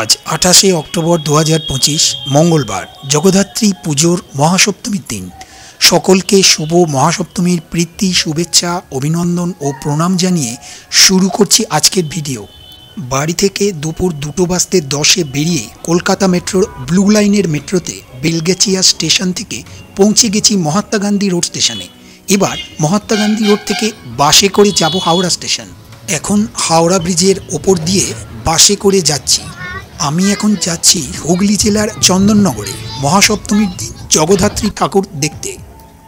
আজ 28শে অক্টোবর 2025 মঙ্গলবার জগদ্ধাত্রী পুজোর মহাসপ্তমীর দিন। সকলকে শুভ মহাসপ্তমীর প্রীতি, শুভেচ্ছা, অভিনন্দন ও প্রণাম জানিয়ে শুরু করছি আজকের ভিডিও। বাড়ি থেকে দুপুর 2:10 বেরিয়ে কলকাতা মেট্রোর ব্লু লাইনের মেট্রোতে বেলগেছিয়া স্টেশন থেকে পৌঁছে গেছি মহাত্মা গান্ধী রোড স্টেশনে। এবার মহাত্মা গান্ধী রোড থেকে বাসে করে যাব হাওড়া স্টেশন। এখন হাওড়া ব্রিজের ওপর দিয়ে বাসে করে যাচ্ছি। আমি এখন যাচ্ছি হুগলি জেলার চন্দননগরে মহাসপ্তমীর দিন জগদ্ধাত্রী ঠাকুর দেখতে।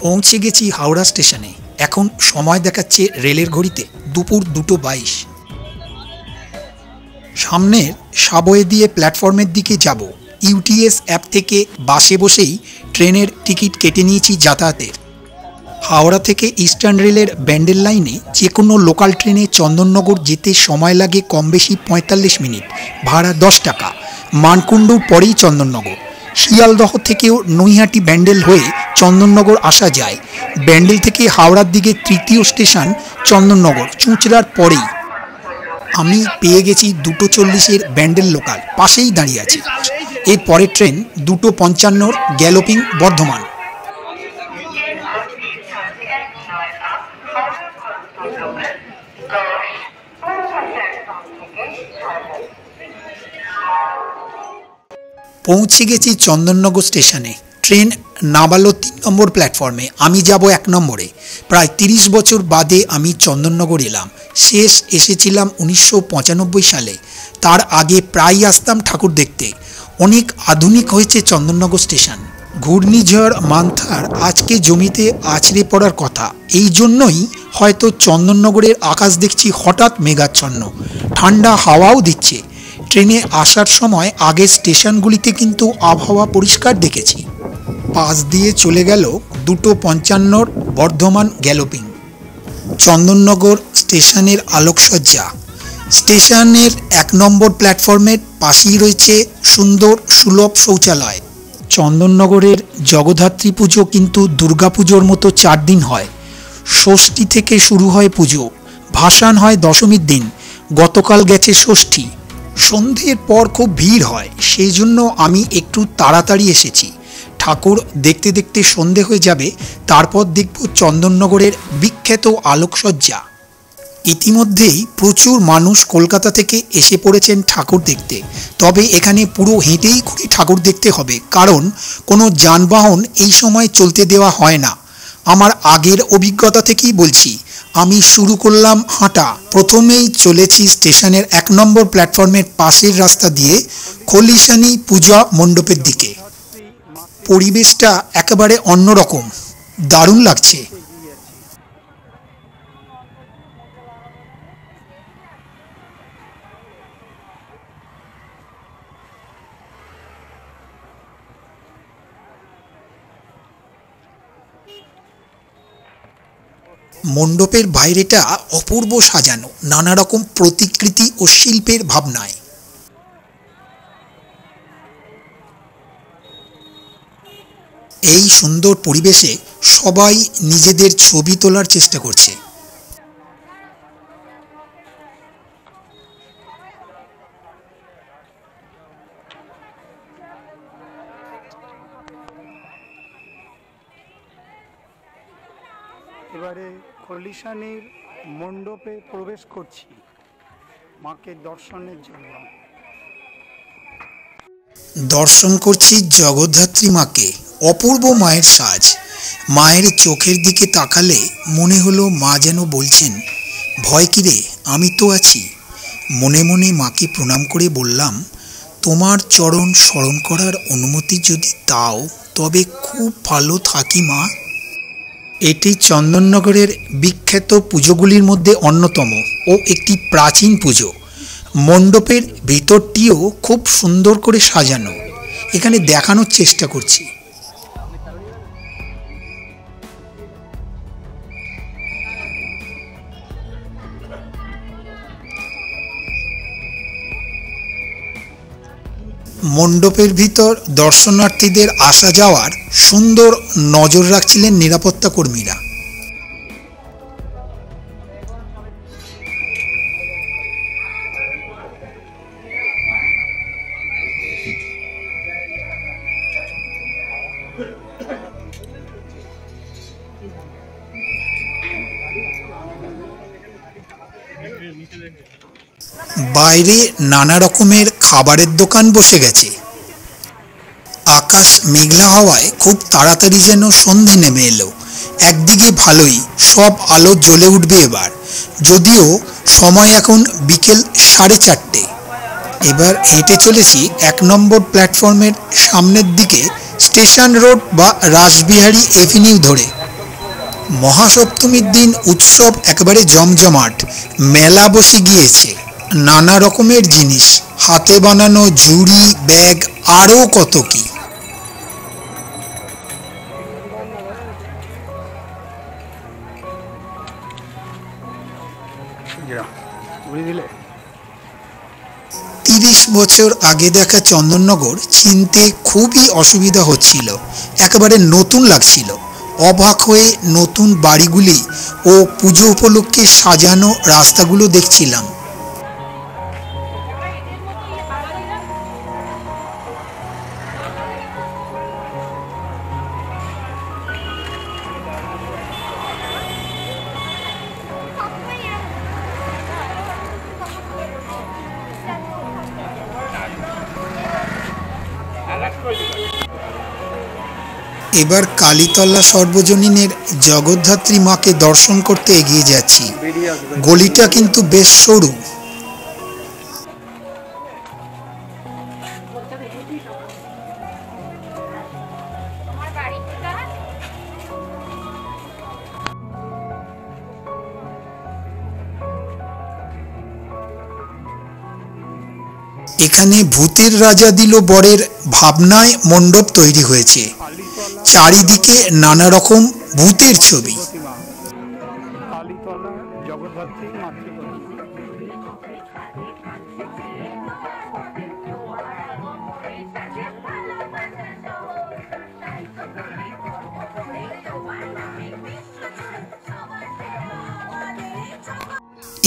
পৌঁছে গেছি হাওড়া স্টেশনে। এখন সময় দেখাচ্ছে রেলের ঘড়িতে দুপুর 2:22। সামনের সাবওয়ে দিয়ে প্ল্যাটফর্মের দিকে যাব। ইউটিএস অ্যাপ থেকে বাসে বসেই ট্রেনের টিকিট কেটে নিয়েছি যাতায়াতের। হাওড়া থেকে ইস্টার্ন রেলের ব্যান্ডেল লাইনে যে কোনো লোকাল ট্রেনে চন্দননগর যেতে সময় লাগে কম বেশি 45 মিনিট, ভাড়া 10 টাকা। মানকুণ্ডুর পরেই চন্দননগর। শিয়ালদহ থেকেও নৈহাটি ব্যান্ডেল হয়ে চন্দননগর আসা যায়। ব্যান্ডেল থেকে হাওড়ার দিকে তৃতীয় স্টেশন চন্দননগর, চুঁচড়ার পরেই। আমি পেয়ে গেছি 2:40-এর ব্যান্ডেল লোকাল, পাশেই দাঁড়িয়ে আছে। এর পরের ট্রেন 2:55-র গ্যালোপিং বর্ধমান। পৌঁছে গেছি চন্দননগর স্টেশনে। ট্রেন নামালো 3 নম্বর প্ল্যাটফর্মে, আমি যাব 1 নম্বরে। প্রায় 30 বছর বাদে আমি চন্দননগর এলাম। শেষ এসেছিলাম 1995 সালে। তার আগে প্রায় আসতাম ঠাকুর দেখতে। অনেক আধুনিক হয়েছে চন্দননগর স্টেশন। ঘূর্ণিঝড় মান্থার আজকে জমিতে আছড়ে পড়ার কথা। এই জন্যই হয়তো চন্দননগরের আকাশ দেখছি হঠাৎ মেঘাচ্ছন্ন। ঠান্ডা হাওয়াও দিচ্ছে। ট্রেনে আসার সময় আগের স্টেশনগুলিতে কিন্তু আবহাওয়া পরিষ্কার দেখেছি। পাশ দিয়ে চলে গেল 2:55-র বর্ধমান গ্যালোপিং। চন্দননগর স্টেশনের আলোকসজ্জা। স্টেশনের 1 নম্বর প্ল্যাটফর্মের পাশেই রয়েছে সুন্দর সুলভ শৌচালয়। চন্দননগরের জগদ্ধাত্রী পুজো কিন্তু দুর্গাপুজোর মতো 4 দিন হয়। ষষ্ঠী থেকে শুরু হয় পুজো, ভাসান হয় দশমীর দিন। গতকাল গেছে ষষ্ঠী। সন্ধ্যের পর খুব ভিড় হয়, সেই জন্য আমি একটু তাড়াতাড়ি এসেছি। ঠাকুর দেখতে দেখতে সন্ধে হয়ে যাবে, তারপর দেখব চন্দননগরের বিখ্যাত আলোকসজ্জা। ইতিমধ্যেই প্রচুর মানুষ কলকাতা থেকে এসে পড়েছেন ঠাকুর দেখতে। তবে এখানে পুরো হেঁটেই করে ঠাকুর দেখতে হবে, কারণ কোনো যানবাহন এই সময় চলতে দেওয়া হয় না। আমার আগের অভিজ্ঞতা থেকেই বলছি। আমি শুরু করলাম হাঁটা। প্রথমেই চলেছি স্টেশনের 1 নম্বর প্ল্যাটফর্মের পাশের রাস্তা দিয়ে খলিশানি পূজা মণ্ডপের দিকে। পরিবেশটা একেবারে অন্যরকম, দারুণ লাগছে। মণ্ডপের বাইরেটা অপূর্ব সাজানো, নানা রকম প্রতিকৃতি ও শিল্পের ভাবনায়। এই সুন্দর পরিবেশে সবাই নিজেদের ছবি তোলার চেষ্টা করছে। এবারে খলিশানির মণ্ডপে প্রবেশ করছি মাকে দর্শনের জন্য। দর্শন করছি জগদ্ধাত্রী মাকে। অপূর্ব মায়ের সাজ। মায়ের চোখের দিকে তাকালে মনে হলো মা যেন বলছেন, ভয় কি রে, আমি তো আছি। মনে মনে মাকে প্রণাম করে বললাম, তোমার চরণ স্মরণ করার অনুমতি যদি দাও তবে খুব ভালো থাকি মা। এটি চন্দননগরের বিখ্যাত পুজোগুলির মধ্যে অন্যতম ও একটি প্রাচীন পুজো। মণ্ডপের ভিতরটিও খুব সুন্দর করে সাজানো। এখানে দেখানোর চেষ্টা করছি। মণ্ডপের ভিতর দর্শনার্থীদের আসা যাওয়ার সুন্দর নজর রাখছিলেন নিরাপত্তা কর্মীরা। বাইরে নানা রকমের খাবারের দোকান বসে গেছে। আকাশ মেঘলা হওয়ায় খুব তাড়াতাড়ি যেন সন্ধে নেমে এলো। একদিকে ভালোই, সব আলো জ্বলে উঠবে এবার, যদিও সময় এখন বিকেল 4:30। এবার হেঁটে চলেছি 1 নম্বর প্ল্যাটফর্মের সামনের দিকে, স্টেশন রোড বা রাসবিহারী এভিনিউ ধরে। মহাসপ্তমীর দিন উৎসব একেবারে জমজমাট, মেলা বসে গিয়েছে। নানা রকমের জিনিস, হাতে বানানো ঝুড়ি, ব্যাগ, আরও কত কি। ঘুরে দিলে 30 বছর আগে দেখা চন্দননগর চিনতে খুবই অসুবিধা হচ্ছিল, একেবারে নতুন লাগছিল। অবাক হয়ে নতুন বাড়িগুলি ও পুজো উপলক্ষে সাজানো রাস্তাগুলো দেখছিলাম। এবার কালীতলা সর্বজনীনের জগদ্ধাত্রী মাকে দর্শন করতে এগিয়ে যাচ্ছি। গলিটা কিন্তু বেশ সরু। এখানে ভূতের রাজা দিল বরের ভাবনায় মণ্ডপ তৈরি হয়েছে। চারিদিকে নানা রকম ভূতের ছবি। কালীতলা জগদ্ধাত্রী মাতৃপ্রতিমা।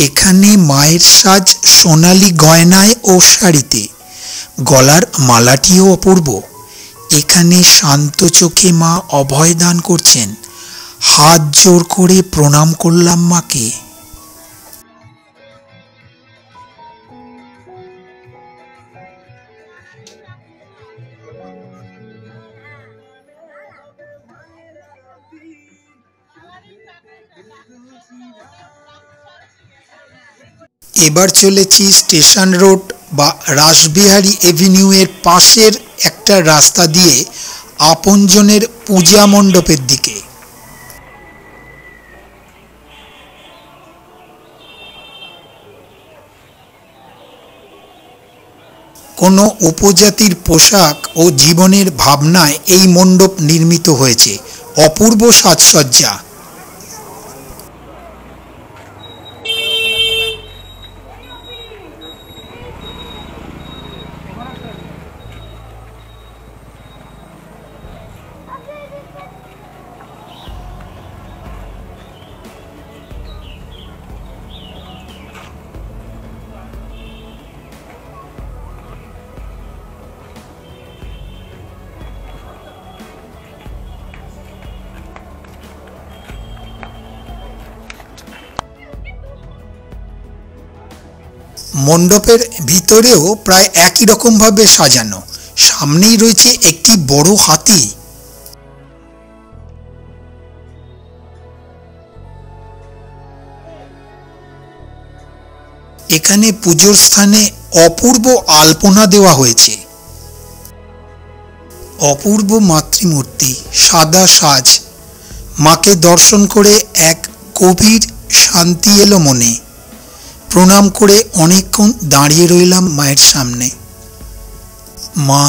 এখানে মায়ের সাজ সোনালী গয়নায় ও শাড়িতে, গলার মালাটিও অপূর্ব। এখানে শান্ত চোখে মা অভয় দান করছেন। হাত জোর করে প্রণাম করলাম মাকে। এবার চলেছি স্টেশন রোড বা রাসবিহারী এভিনিউ এর পাশের একটা রাস্তা দিয়ে আপনজনের পূজা মণ্ডপের দিকে। কোনো উপজাতির পোশাক ও জীবনের ভাবনায় এই মণ্ডপ নির্মিত হয়েছে। অপূর্ব সাজসজ্জা। মণ্ডপের ভিতরেও প্রায় একই রকমভাবে সাজানো। সামনেই রয়েছে একটি বড় হাতি। এখানে পুজোর স্থানে অপূর্ব আলপনা দেওয়া হয়েছে। অপূর্ব মাতৃমূর্তি, সাদা সাজ। মাকে দর্শন করে এক গভীর শান্তি এলো মনে। প্রণাম করে অনেকক্ষণ দাঁড়িয়ে রইলাম মায়ের সামনে। মা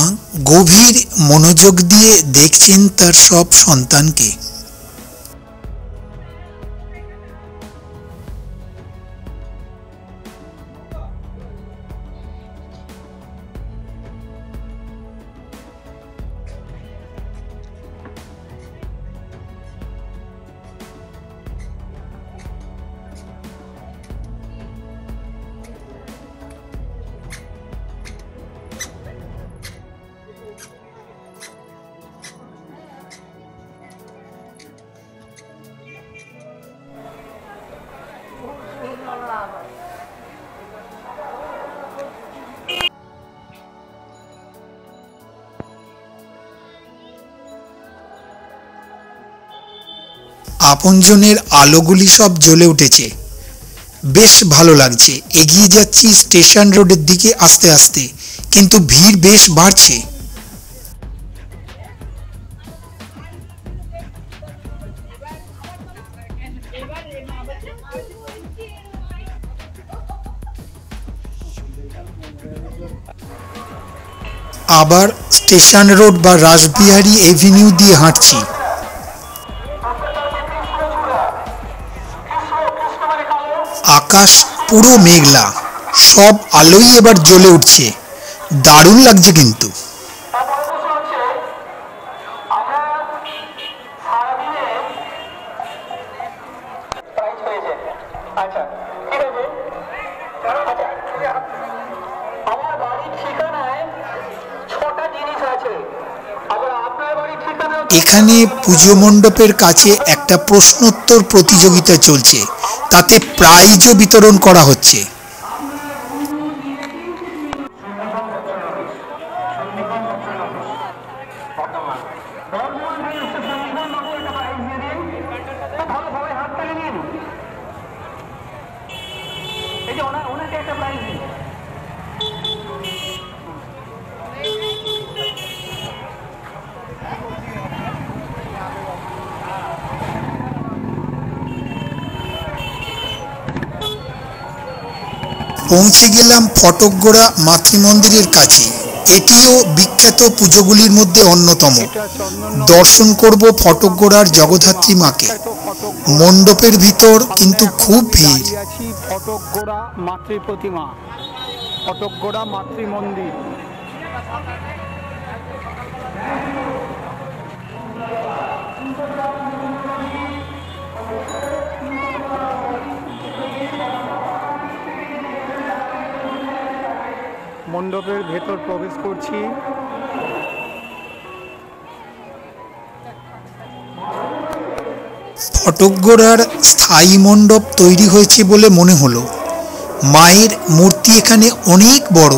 গভীর মনোযোগ দিয়ে দেখছেন তার সব সন্তানকে। আপনজনের আলোগুলি সব জ্বলে উঠেছে। বেশ ভালো লাগছে। এগিয়ে যাচ্ছি স্টেশন রোডের দিকে আস্তে আস্তে, কিন্তু ভিড় বেশ বাড়ছে। আবার স্টেশন রোড বা রাসবিহারী এভিনিউ দিয়ে হাঁটছি। আকাশ পুরো মেঘলা, সব আলোই এবার জ্বলে উঠছে। দারুণ লাগছে কিন্তু। এখানে পুজো মণ্ডপের কাছে একটা প্রশ্নোত্তর প্রতিযোগিতা চলছে, তাতে প্রাইজও বিতরণ করা হচ্ছে। পৌঁছে গেলাম ফটকগোড়া মাতৃমন্দিরের কাছে। এটিও বিখ্যাত পুজোগুলির মধ্যে অন্যতম। দর্শন করব ফটকগোড়ার জগদ্ধাত্রী মাকে। মণ্ডপের ভিতর কিন্তু খুব ভিড়। ফটকগোড়া মাতৃ প্রতিমা, ফটকগোড়া মাতৃ মন্দির। মণ্ডপের ভেতর প্রবেশ করছি। ফটকগোড়ার স্থায়ী মণ্ডপ তৈরি হয়েছে বলে মনে হলো। মায়ের মূর্তি এখানে অনেক বড়।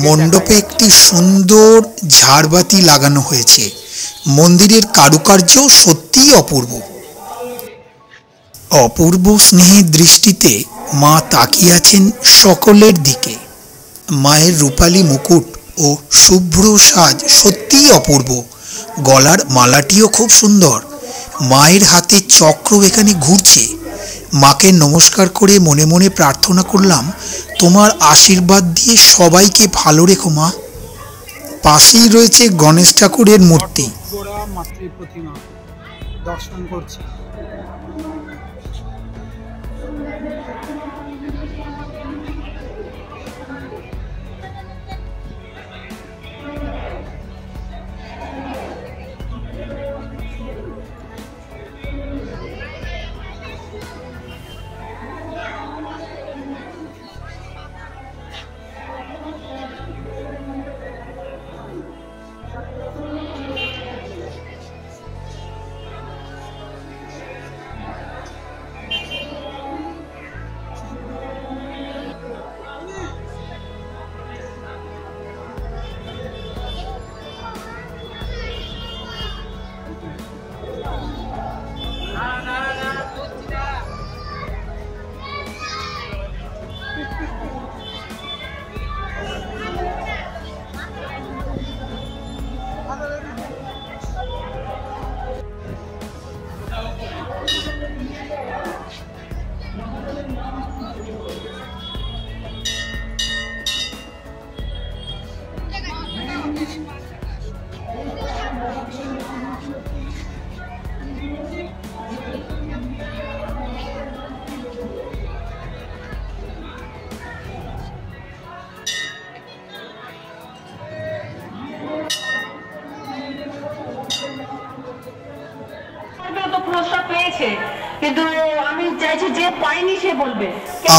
মণ্ডপে একটি সুন্দর ঝাড়বাতি লাগানো হয়েছে। মন্দিরের কারুকার্য সত্যিই অপূর্ব। অপূর্ব স্নেহের দৃষ্টিতে মা তাকিয়ে আছেন সকলের দিকে। মায়ের রূপালী মুকুট ও শুভ্র সাজ সত্যিই অপূর্ব। গলার মালাটিও খুব সুন্দর। মায়ের হাতে চক্র এখানে ঘুরছে। মাকে নমস্কার করে মনে মনে প্রার্থনা করলাম, তোমার আশীর্বাদ দিয়ে সবাইকে ভালো রেখো মা। পাশেই রয়েছে গণেশ ঠাকুরের মূর্তি। মাতৃ প্রতিমা দর্শন করছি।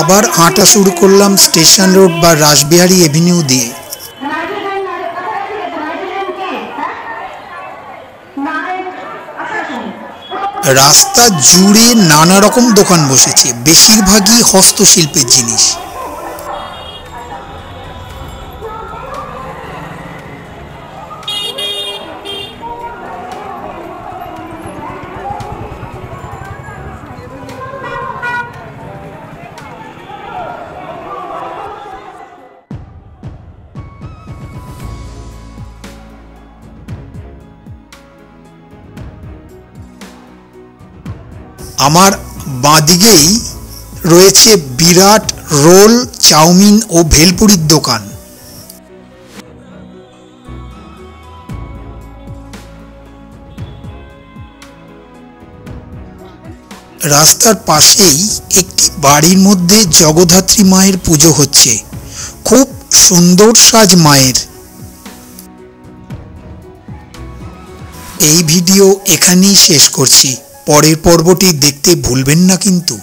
আবার হাঁটা শুরু করলাম স্টেশন রোড বা রাসবিহারী এভিনিউ দিয়ে। রাস্তা জুড়ে নানা রকম দোকান বসেছে, বেশিরভাগই হস্তশিল্পের জিনিস। আমার বাঁদিকেই রয়েছে বিরাট রোল, চাউমিন ও ভেলপুরির দোকান। রাস্তার পাশেই একটি বাড়ির মধ্যে জগদ্ধাত্রী মায়ের পুজো হচ্ছে। খুব সুন্দর সাজ মায়ের। এই ভিডিও এখানেই শেষ করছি। পরের পর্বটি দেখতে ভুলবেন না কিন্তু।